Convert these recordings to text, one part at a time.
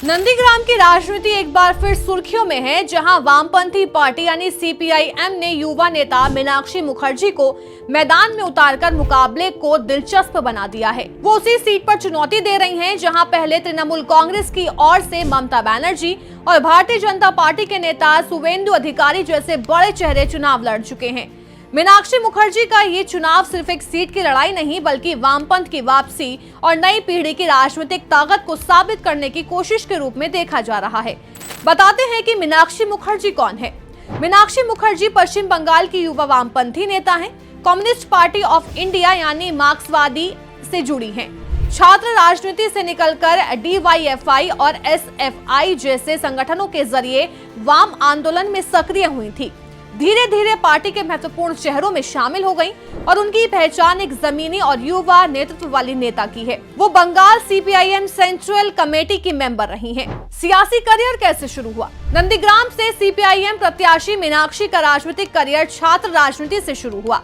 नंदीग्राम की राजनीति एक बार फिर सुर्खियों में है, जहां वामपंथी पार्टी यानी सीपीआईएम ने युवा नेता मीनाक्षी मुखर्जी को मैदान में उतारकर मुकाबले को दिलचस्प बना दिया है। वो उसी सीट पर चुनौती दे रही हैं, जहां पहले तृणमूल कांग्रेस की ओर से ममता बनर्जी और भारतीय जनता पार्टी के नेता शुवेंदु अधिकारी जैसे बड़े चेहरे चुनाव लड़ चुके हैं। मीनाक्षी मुखर्जी का ये चुनाव सिर्फ एक सीट की लड़ाई नहीं, बल्कि वामपंथ की वापसी और नई पीढ़ी की राजनीतिक ताकत को साबित करने की कोशिश के रूप में देखा जा रहा है। बताते हैं कि मीनाक्षी मुखर्जी कौन है। मीनाक्षी मुखर्जी पश्चिम बंगाल की युवा वामपंथी नेता हैं। कम्युनिस्ट पार्टी ऑफ इंडिया यानी मार्क्सवादी से जुड़ी हैं। छात्र राजनीति से निकलकर DYFI और SFI जैसे संगठनों के जरिए वाम आंदोलन में सक्रिय हुई थी। धीरे धीरे पार्टी के महत्वपूर्ण चेहरों में शामिल हो गईं और उनकी पहचान एक जमीनी और युवा नेतृत्व वाली नेता की है। वो बंगाल CPIM सेंट्रल कमेटी की मेंबर रही हैं। सियासी करियर कैसे शुरू हुआ? नंदीग्राम से CPIM प्रत्याशी मीनाक्षी का राजनीतिक करियर छात्र राजनीति से शुरू हुआ।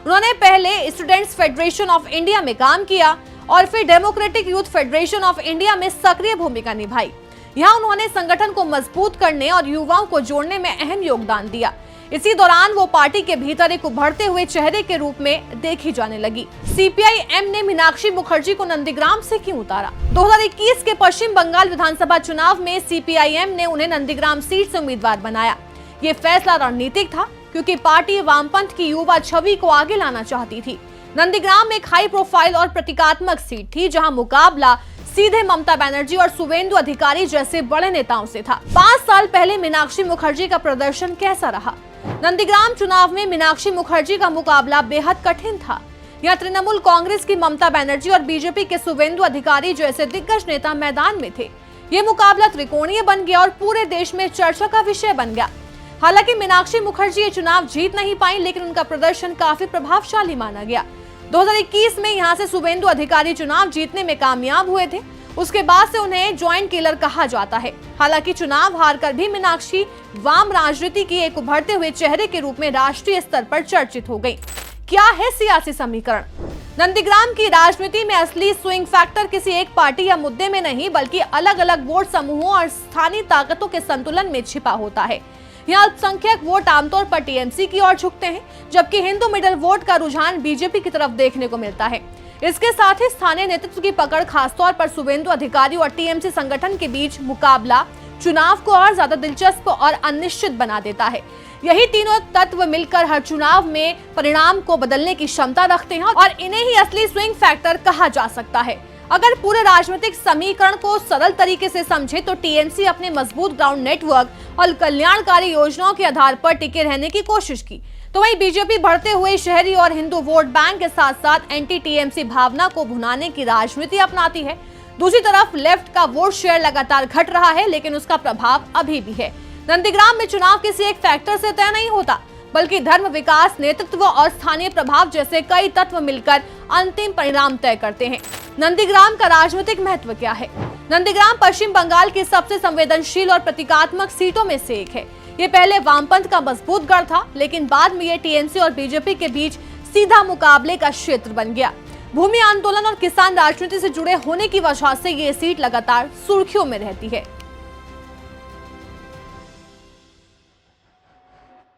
उन्होंने पहले स्टूडेंट्स फेडरेशन ऑफ इंडिया में काम किया और फिर democratic youth federation of India में सक्रिय भूमिका निभाई। यहाँ उन्होंने संगठन को मजबूत करने और युवाओं को जोड़ने में अहम योगदान दिया। इसी दौरान वो पार्टी के भीतर एक उभरते हुए चेहरे के रूप में देखी जाने लगी। CPIM ने मीनाक्षी मुखर्जी को नंदीग्राम से क्यों उतारा? 2021 के पश्चिम बंगाल विधानसभा चुनाव में CPIM ने उन्हें नंदीग्राम सीट से उम्मीदवार बनाया। ये फैसला रणनीतिक था, क्योंकि पार्टी वामपंथ की युवा छवि को आगे लाना चाहती थी। नंदीग्राम एक हाई प्रोफाइल और प्रतीकात्मक सीट थी, जहाँ मुकाबला सीधे ममता बनर्जी और शुवेंदु अधिकारी जैसे बड़े नेताओं से था। 5 साल पहले मीनाक्षी मुखर्जी का प्रदर्शन कैसा रहा? नंदीग्राम चुनाव में मीनाक्षी मुखर्जी का मुकाबला बेहद कठिन था। यहाँ तृणमूल कांग्रेस की ममता बनर्जी और बीजेपी के शुवेंदु अधिकारी जैसे दिग्गज नेता मैदान में थे। ये मुकाबला त्रिकोणीय बन गया और पूरे देश में चर्चा का विषय बन गया। हालांकि मीनाक्षी मुखर्जी ये चुनाव जीत नहीं पाई, लेकिन उनका प्रदर्शन काफी प्रभावशाली माना गया। 2021 में यहाँ से शुवेंदु अधिकारी चुनाव जीतने में कामयाब हुए थे। उसके बाद से उन्हें जॉइंट किलर कहा जाता है। हालांकि चुनाव हारकर भी मीनाक्षी वाम राजनीति की एक उभरते हुए चेहरे के रूप में राष्ट्रीय स्तर पर चर्चित हो गई। क्या है सियासी समीकरण? नंदीग्राम की राजनीति में असली स्विंग फैक्टर किसी एक पार्टी या मुद्दे में नहीं, बल्कि अलग अलग वोट समूहों और स्थानीय ताकतों के संतुलन में छिपा होता है। यहाँ अल्पसंख्यक वोट आमतौर पर TMC की ओर झुकते हैं, जबकि हिंदू मिडिल वोट का रुझान बीजेपी की तरफ देखने को मिलता है। इसके साथ ही स्थानीय नेतृत्व की पकड़ खासतौर पर शुवेंदु अधिकारी और TMC संगठन के बीच मुकाबला चुनाव को और ज्यादा दिलचस्प और अनिश्चित बना देता है। यही तीनों तत्व मिलकर हर चुनाव में परिणाम को बदलने की क्षमता रखते हैं और इन्हें ही असली स्विंग फैक्टर कहा जा सकता है। अगर पूरे राजनीतिक समीकरण को सरल तरीके से समझे तो TMC अपने मजबूत ग्राउंड नेटवर्क और कल्याणकारी योजनाओं के आधार पर टिके रहने की कोशिश की, तो वहीं बीजेपी बढ़ते हुए शहरी और हिंदू वोट बैंक के साथ साथ एंटी TMC भावना को भुनाने की राजनीति अपनाती है। दूसरी तरफ लेफ्ट का वोट शेयर लगातार घट रहा है, लेकिन उसका प्रभाव अभी भी है। नंदीग्राम में चुनाव किसी एक फैक्टर से तय नहीं होता, बल्कि धर्म, विकास, नेतृत्व और स्थानीय प्रभाव जैसे कई तत्व मिलकर अंतिम परिणाम तय करते हैं। नंदीग्राम का राजनीतिक महत्व क्या है? नंदीग्राम पश्चिम बंगाल की सबसे संवेदनशील और प्रतीकात्मक सीटों में से एक है। ये पहले वामपंथ का मजबूत गढ़ था, लेकिन बाद में ये TMC और बीजेपी के बीच सीधा मुकाबले का क्षेत्र बन गया। भूमि आंदोलन और किसान राजनीति से जुड़े होने की वजह से ये सीट लगातार सुर्खियों में रहती है।